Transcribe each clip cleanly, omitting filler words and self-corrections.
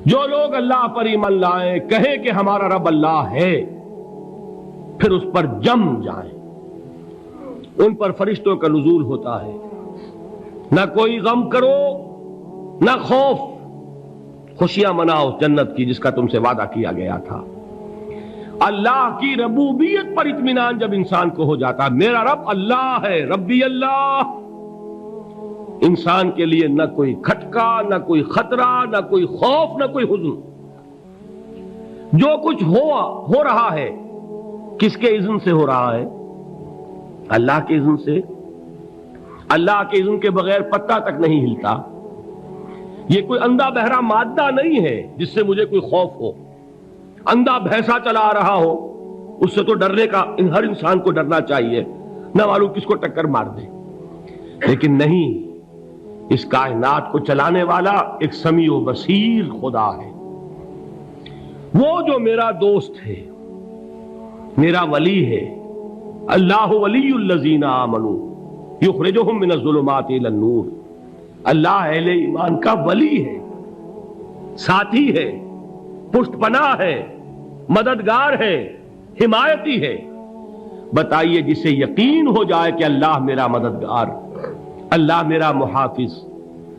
جو لوگ اللہ پر ایمان لائیں، کہیں کہ ہمارا رب اللہ ہے، پھر اس پر جم جائیں، ان پر فرشتوں کا نزول ہوتا ہے۔ نہ کوئی غم کرو نہ خوف، خوشیاں مناؤ جنت کی جس کا تم سے وعدہ کیا گیا تھا۔ اللہ کی ربوبیت پر اطمینان جب انسان کو ہو جاتا، میرا رب اللہ ہے، ربی اللہ، انسان کے لیے نہ کوئی کھٹکا، نہ کوئی خطرہ، نہ کوئی خوف، نہ کوئی حزن۔ جو کچھ ہو رہا ہے کس کے اذن سے ہو رہا ہے؟ اللہ کے اذن سے۔ اللہ کے اذن کے بغیر پتہ تک نہیں ہلتا۔ یہ کوئی اندھا بہرا مادہ نہیں ہے جس سے مجھے کوئی خوف ہو۔ اندھا بھینسا چلا آ رہا ہو، اس سے تو ڈرنے کا ہر انسان کو ڈرنا چاہیے، نہ معلوم کس کو ٹکر مار دے۔ لیکن نہیں، اس کائنات کو چلانے والا ایک سمیع و بصیر خدا ہے، وہ جو میرا دوست ہے، میرا ولی ہے۔ اللہ ولی الذین آمنوا یخرجہم من الظلمات الی النور۔ اللہ اہل ایمان کا ولی ہے، ساتھی ہے، پشت پناہ ہے، مددگار ہے، حمایتی ہے۔ بتائیے جسے یقین ہو جائے کہ اللہ میرا مددگار، اللہ میرا محافظ،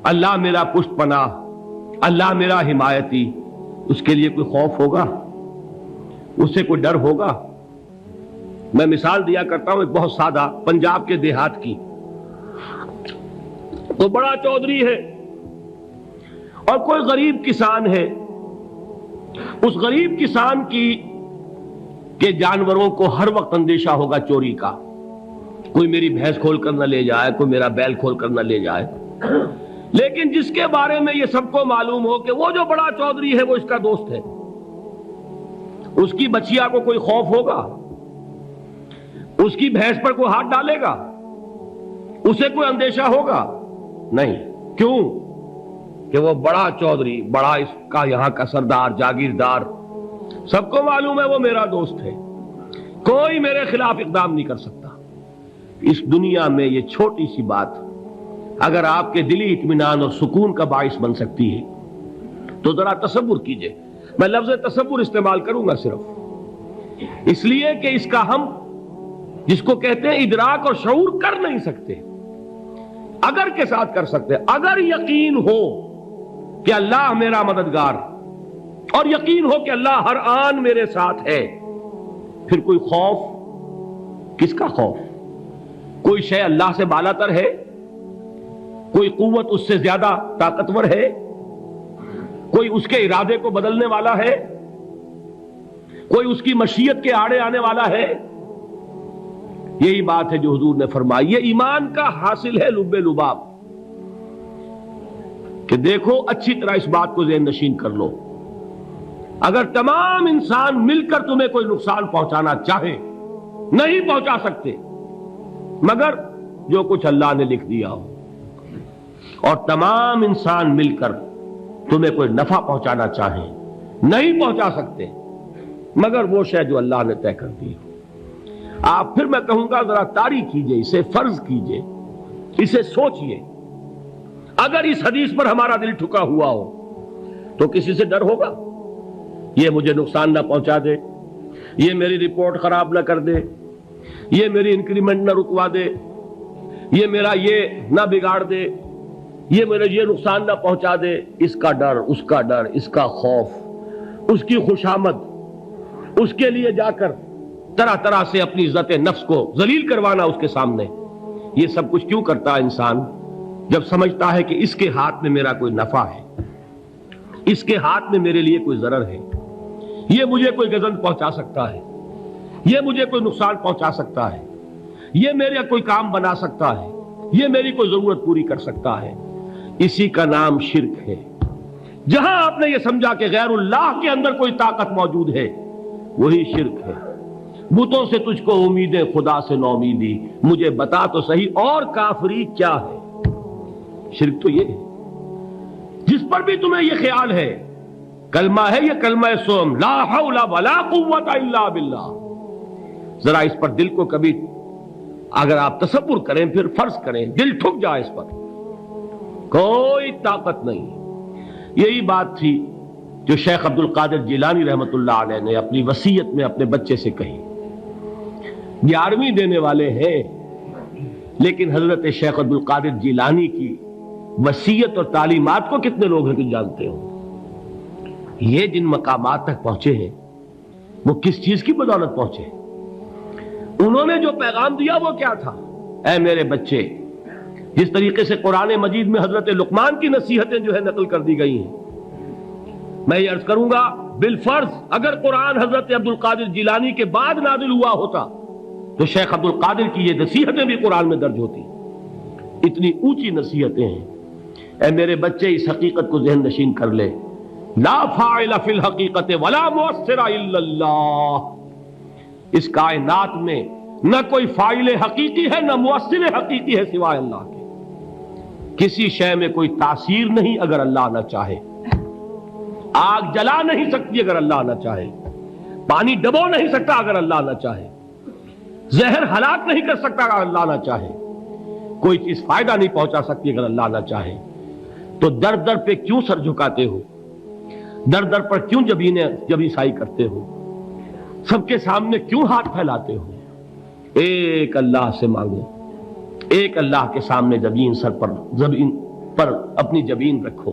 اللہ میرا پشت پناہ، اللہ میرا حمایتی، اس کے لیے کوئی خوف ہوگا؟ اس سے کوئی ڈر ہوگا؟ میں مثال دیا کرتا ہوں ایک بہت سادہ، پنجاب کے دیہات کی۔ تو بڑا چودھری ہے اور کوئی غریب کسان ہے۔ اس غریب کسان کے جانوروں کو ہر وقت اندیشہ ہوگا چوری کا، کوئی میری بھینس کھول کر نہ لے جائے، کوئی میرا بیل کھول کر نہ لے جائے۔ لیکن جس کے بارے میں یہ سب کو معلوم ہو کہ وہ جو بڑا چودھری ہے وہ اس کا دوست ہے، اس کی بچیا کو کوئی خوف ہوگا؟ اس کی بھینس پر کوئی ہاتھ ڈالے گا؟ اسے کوئی اندیشہ ہوگا؟ نہیں۔ کیوں؟ کہ وہ بڑا چودھری، بڑا اس کا یہاں کا سردار، جاگیردار، سب کو معلوم ہے وہ میرا دوست ہے، کوئی میرے خلاف اقدام نہیں کر سکتا۔ اس دنیا میں یہ چھوٹی سی بات اگر آپ کے دلی اطمینان اور سکون کا باعث بن سکتی ہے تو ذرا تصور کیجئے۔ میں لفظ تصور استعمال کروں گا صرف اس لیے کہ اس کا ہم جس کو کہتے ہیں ادراک اور شعور کر نہیں سکتے، اگر کے ساتھ کر سکتے۔ اگر یقین ہو کہ اللہ میرا مددگار اور یقین ہو کہ اللہ ہر آن میرے ساتھ ہے، پھر کوئی خوف؟ کس کا خوف؟ کوئی شے اللہ سے بالا تر ہے؟ کوئی قوت اس سے زیادہ طاقتور ہے؟ کوئی اس کے ارادے کو بدلنے والا ہے؟ کوئی اس کی مشیت کے آڑے آنے والا ہے؟ یہی بات ہے جو حضور نے فرمائی۔ یہ ایمان کا حاصل ہے لب لباب، کہ دیکھو اچھی طرح اس بات کو ذہن نشین کر لو، اگر تمام انسان مل کر تمہیں کوئی نقصان پہنچانا چاہے نہیں پہنچا سکتے، مگر جو کچھ اللہ نے لکھ دیا ہو، اور تمام انسان مل کر تمہیں کوئی نفع پہنچانا چاہیں نہیں پہنچا سکتے، مگر وہ شے جو اللہ نے طے کر دی ہو۔ آپ پھر میں کہوں گا ذرا طاری کیجئے، اسے فرض کیجئے، اسے سوچئے۔ اگر اس حدیث پر ہمارا دل ٹھکا ہوا ہو تو کسی سے ڈر ہوگا؟ یہ مجھے نقصان نہ پہنچا دے، یہ میری رپورٹ خراب نہ کر دے، یہ میری انکریمنٹ نہ رکوا دے، یہ میرا یہ نہ بگاڑ دے، یہ میرے یہ نقصان نہ پہنچا دے۔ اس کا ڈر، اس کا ڈر، اس کا خوف، اس کی خوشامد، اس کے لیے جا کر طرح طرح سے اپنی عزت نفس کو ذلیل کروانا اس کے سامنے، یہ سب کچھ کیوں کرتا ہے انسان؟ جب سمجھتا ہے کہ اس کے ہاتھ میں میرا کوئی نفع ہے، اس کے ہاتھ میں میرے لیے کوئی ضرر ہے، یہ مجھے کوئی گزن پہنچا سکتا ہے، یہ مجھے کوئی نقصان پہنچا سکتا ہے، یہ میرا کوئی کام بنا سکتا ہے، یہ میری کوئی ضرورت پوری کر سکتا ہے، اسی کا نام شرک ہے۔ جہاں آپ نے یہ سمجھا کہ غیر اللہ کے اندر کوئی طاقت موجود ہے، وہی شرک ہے۔ بتوں سے تجھ کو امیدیں، خدا سے نومیدی، مجھے بتا تو صحیح اور کافری کیا ہے؟ شرک تو یہ ہے۔ جس پر بھی تمہیں یہ خیال ہے، کلمہ ہے یہ کلمہ سوم، لا حول ولا قوت الا باللہ، ذرا اس پر دل کو کبھی اگر آپ تصور کریں، پھر فرض کریں، دل ٹھک جائے اس پر، کوئی طاقت نہیں۔ یہی بات تھی جو شیخ عبد القادر جیلانی رحمۃ اللہ علیہ نے اپنی وصیت میں اپنے بچے سے کہی. 11ویں دینے والے ہیں، لیکن حضرت شیخ عبد القادر جیلانی کی وصیت اور تعلیمات کو کتنے لوگ ہیں کہ جانتے ہو؟ یہ جن مقامات تک پہنچے ہیں وہ کس چیز کی بدولت پہنچے؟ انہوں نے جو پیغام دیا وہ کیا تھا؟ اے میرے بچے، جس طریقے سے قرآن مجید میں حضرت لقمان کی نصیحتیں جو ہے نقل کر دی گئی ہیں، میں یہ عرض کروں گا بالفرض اگر قرآن حضرت عبد القادر جیلانی کے بعد نازل ہوا ہوتا تو شیخ عبد القادر کی یہ نصیحتیں بھی قرآن میں درج ہوتی. اتنی اونچی نصیحتیں ہیں. اے میرے بچے، اس حقیقت کو ذہن نشین کر لے، لا فاعل فی الحقیقت ولا مؤثر الا اللہ. اس کائنات میں نہ کوئی فاعل حقیقی ہے نہ مؤثر حقیقی ہے سوائے اللہ کے. کسی شے میں کوئی تاثیر نہیں اگر اللہ نہ چاہے. آگ جلا نہیں سکتی اگر اللہ نہ چاہے. پانی ڈبو نہیں سکتا اگر اللہ نہ چاہے. زہر ہلاک نہیں کر سکتا اگر اللہ نہ چاہے. کوئی چیز فائدہ نہیں پہنچا سکتی اگر اللہ نہ چاہے. تو در در پہ کیوں سر جھکاتے ہو؟ در در پر کیوں جبیں سائی کرتے ہو؟ سب کے سامنے کیوں ہاتھ پھیلاتے ہو؟ ایک اللہ سے مانگو، ایک اللہ کے سامنے زمین پر اپنی جبین رکھو.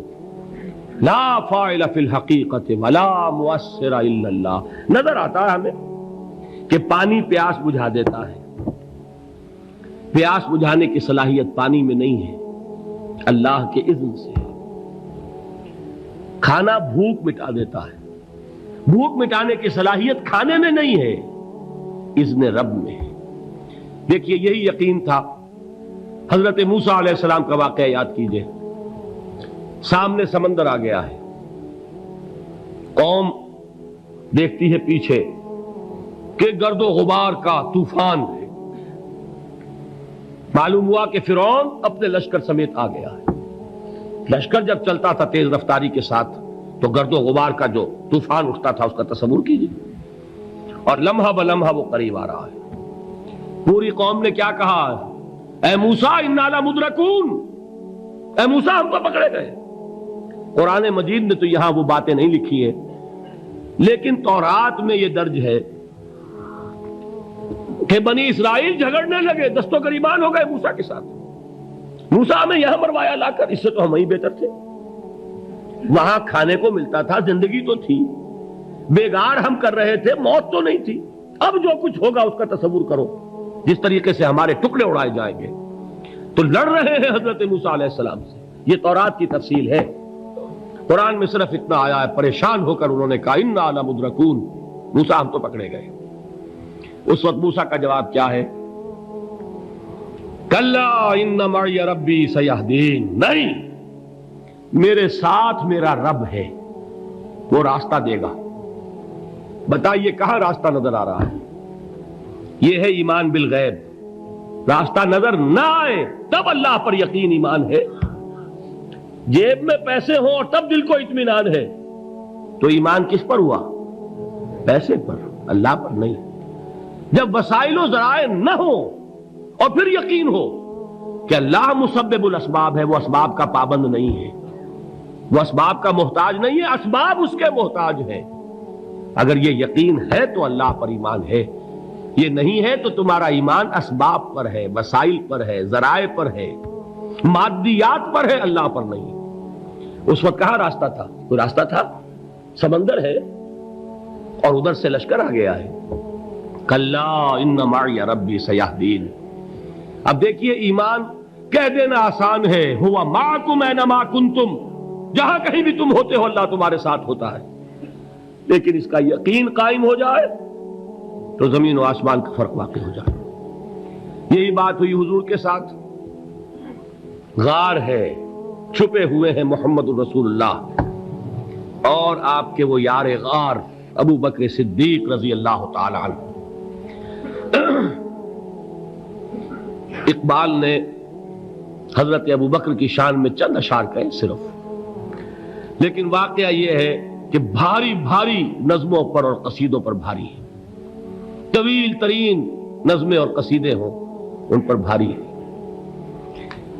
لا فاعل فی الحقیقت ولا مؤثر الا اللہ. نظر آتا ہے ہمیں کہ پانی پیاس بجھا دیتا ہے. پیاس بجھانے کی صلاحیت پانی میں نہیں ہے، اللہ کے اذن سے. کھانا بھوک مٹا دیتا ہے. بھوک مٹانے کی صلاحیت کھانے میں نہیں ہے، اذن رب میں ہے. دیکھیے یہی یقین تھا. حضرت موسیٰ علیہ السلام کا واقعہ یاد کیجئے. سامنے سمندر آ گیا ہے، قوم دیکھتی ہے پیچھے کہ گرد و غبار کا طوفان ہے. معلوم ہوا کہ فرعون اپنے لشکر سمیت آ گیا ہے. لشکر جب چلتا تھا تیز رفتاری کے ساتھ تو گرد و غبار کا جو طوفان اٹھتا تھا اس کا تصور کیجیے. اور لمحہ بلمحہ وہ قریب آ رہا ہے. پوری قوم نے کیا کہا؟ اے موسیٰ انا لمدرکون، اے موسیٰ ہم تو پکڑے گئے. قرآن مجید نے تو یہاں وہ باتیں نہیں لکھی ہیں، لیکن تورات میں یہ درج ہے کہ بنی اسرائیل جھگڑنے لگے، دست و گریبان ہو گئے موسیٰ کے ساتھ. موسیٰ ہمیں یہاں مروایا لا کر، اس سے تو ہم ہی بہتر تھے. وہاں کھانے کو ملتا تھا، زندگی تو تھی، بیگار ہم کر رہے تھے، موت تو نہیں تھی. اب جو کچھ ہوگا اس کا تصور کرو، جس طریقے سے ہمارے ٹکڑے اڑائے جائیں گے. تو لڑ رہے ہیں حضرت موسیٰ علیہ السلام سے. یہ تورات کی تفصیل ہے. قرآن میں صرف اتنا آیا ہے، پریشان ہو کر انہوں نے کہا انا لمدرکون، موسیٰ ہم تو پکڑے گئے. اس وقت موسیٰ کا جواب کیا ہے؟ کلا ان معی ربی سیہدین. نہیں، میرے ساتھ میرا رب ہے، وہ راستہ دے گا. بتائیے کہاں راستہ نظر آ رہا ہے؟ یہ ہے ایمان بالغیب. راستہ نظر نہ آئے تب اللہ پر یقین ایمان ہے. جیب میں پیسے ہوں اور تب دل کو اطمینان ہے تو ایمان کس پر ہوا؟ پیسے پر، اللہ پر نہیں. جب وسائل و ذرائع نہ ہو اور پھر یقین ہو کہ اللہ مسبب الاسباب ہے، وہ اسباب کا پابند نہیں ہے، وہ اسباب کا محتاج نہیں ہے، اسباب اس کے محتاج ہے. اگر یہ یقین ہے تو اللہ پر ایمان ہے. یہ نہیں ہے تو تمہارا ایمان اسباب پر ہے، وسائل پر ہے، ذرائع پر ہے، مادیات پر ہے، اللہ پر نہیں. اس وقت کہاں راستہ تھا؟ کوئی راستہ تھا؟ سمندر ہے اور ادھر سے لشکر آ گیا ہے. کلا ان معی ربی سیہدین. اب دیکھیے ایمان کہہ دینا آسان ہے، ہوا معکم اینما کنتم، جہاں کہیں بھی تم ہوتے ہو اللہ تمہارے ساتھ ہوتا ہے. لیکن اس کا یقین قائم ہو جائے تو زمین و آسمان کا فرق واقع ہو جائے. یہی بات ہوئی حضور کے ساتھ. غار ہے، چھپے ہوئے ہیں محمد الرسول اللہ اور آپ کے وہ یار غار ابو بکر صدیق رضی اللہ تعالی عنہ. اقبال نے حضرت ابو بکر کی شان میں چند اشعار کہے صرف، لیکن واقعہ یہ ہے کہ بھاری بھاری نظموں پر اور قصیدوں پر بھاری ہے. طویل ترین نظمیں اور قصیدے ہوں ان پر بھاری ہے.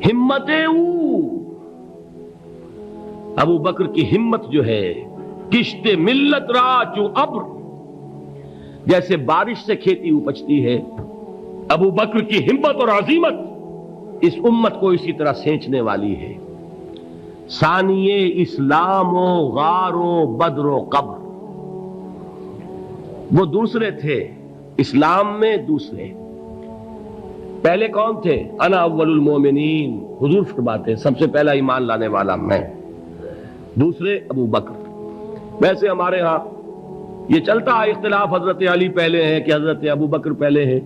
ہمتیں ابو بکر کی ہمت جو ہے کشت ملت را چو ابر، جیسے بارش سے کھیتی اپجتی ہے، ابو بکر کی ہمت اور عزیمت اس امت کو اسی طرح سینچنے والی ہے۔ ثانیے اسلام و غار و بدر و قبر، وہ دوسرے تھے اسلام میں، دوسرے پہلے کون تھے؟ انا اول المومنین، حضور فرماتے ہیں سب سے پہلا ایمان لانے والا میں، دوسرے ابو بکر۔ ویسے ہمارے ہاں یہ چلتا ہے اختلاف، حضرت علی پہلے ہیں کہ حضرت ابو بکر پہلے ہیں،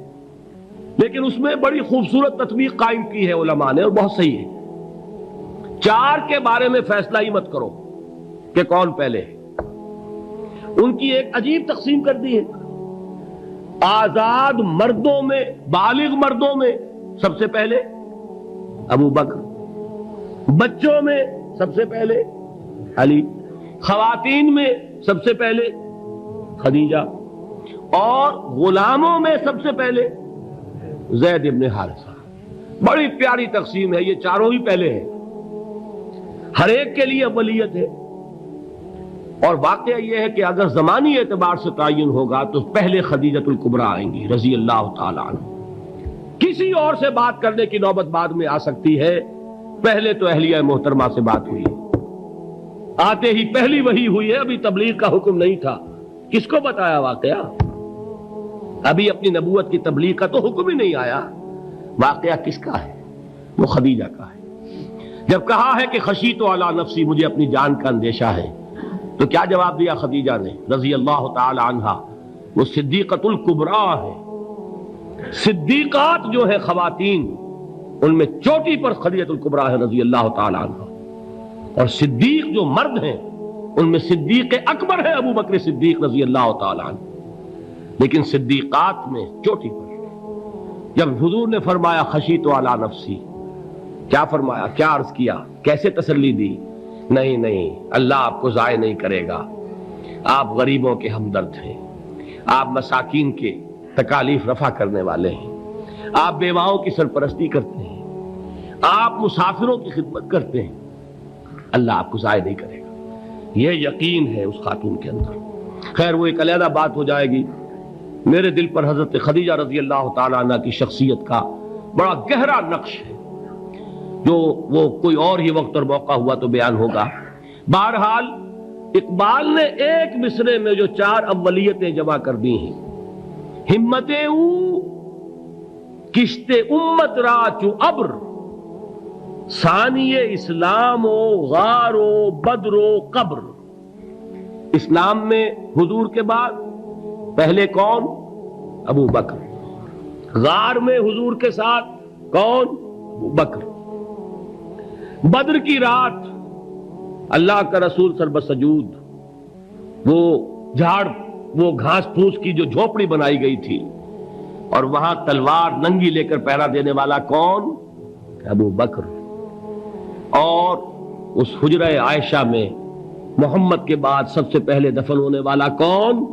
لیکن اس میں بڑی خوبصورت تطبیق قائم کی ہے علماء نے، اور بہت صحیح ہے۔ چار کے بارے میں فیصلہ ہی مت کرو کہ کون پہلے ہے، ان کی ایک عجیب تقسیم کر دی ہے۔ آزاد مردوں میں، بالغ مردوں میں سب سے پہلے ابو بکر، بچوں میں سب سے پہلے علی، خواتین میں سب سے پہلے خدیجہ، اور غلاموں میں سب سے پہلے زید ابن حارثہ۔ بڑی پیاری تقسیم ہے، یہ چاروں ہی پہلے ہیں، ہر ایک کے لیے اولیت ہے۔ اور واقعہ یہ ہے کہ اگر زمانی اعتبار سے تعین ہوگا تو پہلے خدیجۃ الکبریٰ آئیں گی رضی اللہ تعالی عنہ، کسی اور سے بات کرنے کی نوبت بعد میں آ سکتی ہے، پہلے تو اہلیہ محترمہ سے بات ہوئی، آتے ہی پہلی وحی ہوئی ہے، ابھی تبلیغ کا حکم نہیں تھا، کس کو بتایا واقعہ؟ ابھی اپنی نبوت کی تبلیغ کا تو حکم ہی نہیں آیا، واقعہ کس کا ہے؟ وہ خدیجہ کا ہے۔ جب کہا ہے کہ خشیت علی نفسی، مجھے اپنی جان کا اندیشہ ہے، تو کیا جواب دیا خدیجہ نے رضی اللہ تعالی عنہا؟ وہ صدیقۃ الکبریٰ ہے، صدیقات جو ہے خواتین، ان میں چوٹی پر خدیجۃ الکبریٰ ہے رضی اللہ تعالی عنہا، اور صدیق جو مرد ہیں ان میں صدیق اکبر ہے ابو بکر صدیق رضی اللہ تعالی عنہ، لیکن صدیقات میں چوٹی پر۔ جب حضور نے فرمایا خشیت علی نفسی، کیا فرمایا، کیا عرض کیا، کیسے تسلی دی؟ نہیں نہیں، اللہ آپ کو ضائع نہیں کرے گا، آپ غریبوں کے ہمدرد ہیں، آپ مساکین کے تکالیف رفع کرنے والے ہیں، آپ بیواؤں کی سرپرستی کرتے ہیں، آپ مسافروں کی خدمت کرتے ہیں، اللہ آپ کو ضائع نہیں کرے گا۔ یہ یقین ہے اس خاتون کے اندر۔ خیر وہ ایک علیحدہ بات ہو جائے گی۔ میرے دل پر حضرت خدیجہ رضی اللہ تعالی عنہ کی شخصیت کا بڑا گہرا نقش ہے، جو وہ کوئی اور ہی وقت اور موقع ہوا تو بیان ہوگا۔ بہرحال اقبال نے ایک مصرے میں جو چار اولیتیں جمع کر دی ہیں، ہمت او کشت امت را چو ابر، ثانی اسلام و غار و بدر و قبر۔ اسلام میں حضور کے بعد پہلے کون؟ ابو بکر۔ غار میں حضور کے ساتھ کون؟ ابو بکر۔ بدر کی رات اللہ کا رسول سربسجود، وہ جھاڑ، وہ گھاس پھوس کی جو جھوپڑی بنائی گئی تھی، اور وہاں تلوار ننگی لے کر پہرا دینے والا کون؟ ابو بکر۔ اور اس حجرہ عائشہ میں محمد کے بعد سب سے پہلے دفن ہونے والا کون؟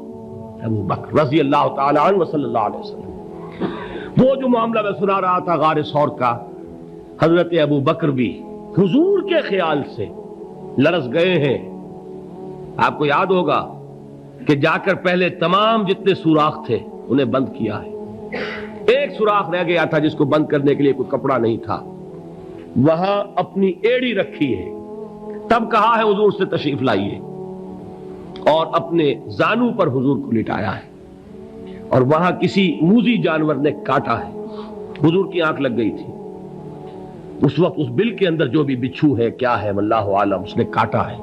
ابو بکر رضی اللہ تعالی عنہ وصلی اللہ علیہ وسلم۔ وہ جو معاملہ میں سنا رہا تھا غار ثور کا، حضرت ابو بکر بھی حضور کے خیال سے لرز گئے ہیں۔ آپ کو یاد ہوگا کہ جا کر پہلے تمام جتنے سوراخ تھے انہیں بند کیا ہے، ایک سوراخ رہ گیا تھا جس کو بند کرنے کے لیے کوئی کپڑا نہیں تھا، وہاں اپنی ایڑی رکھی ہے، تب کہا ہے حضور سے تشریف لائیے، اور اپنے زانو پر حضور کو لٹایا ہے، اور وہاں کسی موذی جانور نے کاٹا ہے، حضور کی آنکھ لگ گئی تھی، اس وقت اس بل کے اندر جو بھی بچھو ہے کیا ہے واللہ عالم، اس نے کاٹا ہے،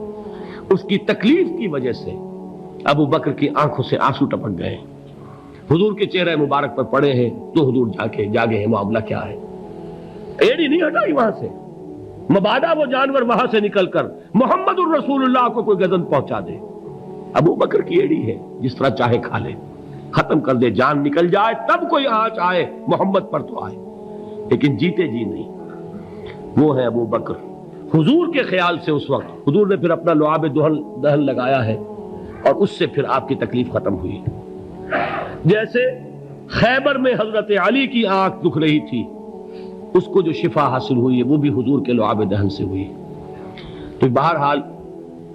اس کی تکلیف کی وجہ سے ابو بکر کی آنکھوں سے آنسو ٹپک گئے، حضور کے چہرے مبارک پر پڑے ہیں، تو حضور جاگے ہیں، معاملہ کیا ہے؟ ایڑی نہیں ہٹائی وہاں سے، مبادا وہ جانور وہاں سے نکل کر محمد الرسول اللہ کو کوئی گزن پہنچا دے، ابو بکر کی ایڑی ہے، جس طرح چاہے کھا لے، ختم کر دے، جان نکل جائے تب کوئی آنچ آئے محمد پر تو آئے، لیکن جیتے جی نہیں۔ وہ ہے ابو بکر حضور کے خیال سے۔ اس وقت حضور نے پھر اپنا لعاب دہن لگایا ہے، اور اس سے پھر آپ کی تکلیف ختم ہوئی۔ جیسے خیبر میں حضرت علی کی آنکھ دکھ رہی تھی، اس کو جو شفا حاصل ہوئی ہے وہ بھی حضور کے لعاب دہن سے ہوئی۔ تو بہرحال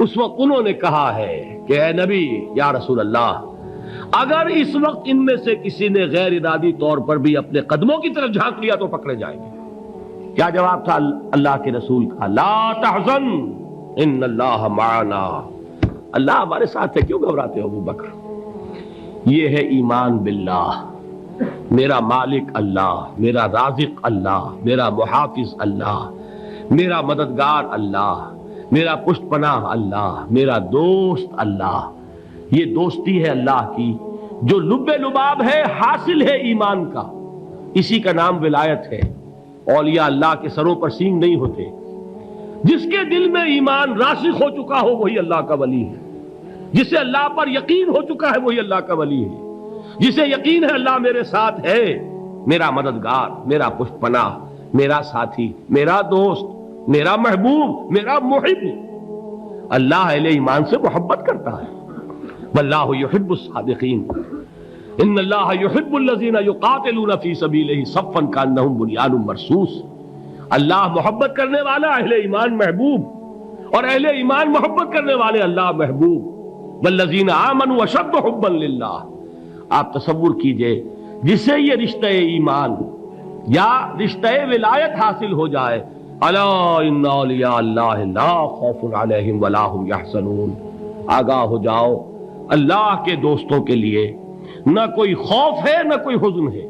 اس وقت انہوں نے کہا ہے کہ اے نبی یا رسول اللہ، اگر اس وقت ان میں سے کسی نے غیر ارادی طور پر بھی اپنے قدموں کی طرف جھانک لیا تو پکڑے جائیں گے۔ کیا جواب تھا اللہ کے رسول کا؟ لا تحزن ان اللہ معنا، اللہ ہمارے ساتھ ہے، کیوں گھبراتے ہو ابو بکر؟ یہ ہے ایمان باللہ، میرا مالک اللہ، میرا رازق اللہ، میرا محافظ اللہ، میرا مددگار اللہ، میرا پشت پناہ اللہ، میرا دوست اللہ۔ یہ دوستی ہے اللہ کی جو لب لباب ہے، حاصل ہے ایمان کا، اسی کا نام ولایت ہے۔ اولیاء اللہ کے سروں پر سینگ نہیں ہوتے، جس کے دل میں ایمان راسخ ہو چکا ہو وہی اللہ کا ولی ہے، جسے اللہ پر یقین ہو چکا ہے وہی اللہ کا ولی ہے، جسے یقین ہے اللہ میرے ساتھ ہے، میرا مددگار، میرا پشت پناہ، میرا ساتھی، میرا دوست، میرا محبوب، میرا محب۔ اللہ اہل ایمان سے محبت کرتا ہے۔ واللہ یحب الصادقین، ان اللہ یحب الذین یقاتلون فی سبیلہ صفا کانہم بنیان مرصوص۔ اللہ محبت کرنے والا، اہل ایمان محبوب، اور اہل ایمان محبت کرنے والے اللہ محبوب۔ والذین آمنوا اشد حبا للہ۔ آپ تصور کیجئے جسے یہ رشتہ ایمان یا رشتہ ولایت حاصل ہو جائے، الا ان اولیاء اللہ لا خوف علیہم ولا هم یحزنون، آگاہ ہو جاؤ، اللہ کے دوستوں کے لیے نہ کوئی خوف ہے نہ کوئی حزن ہے۔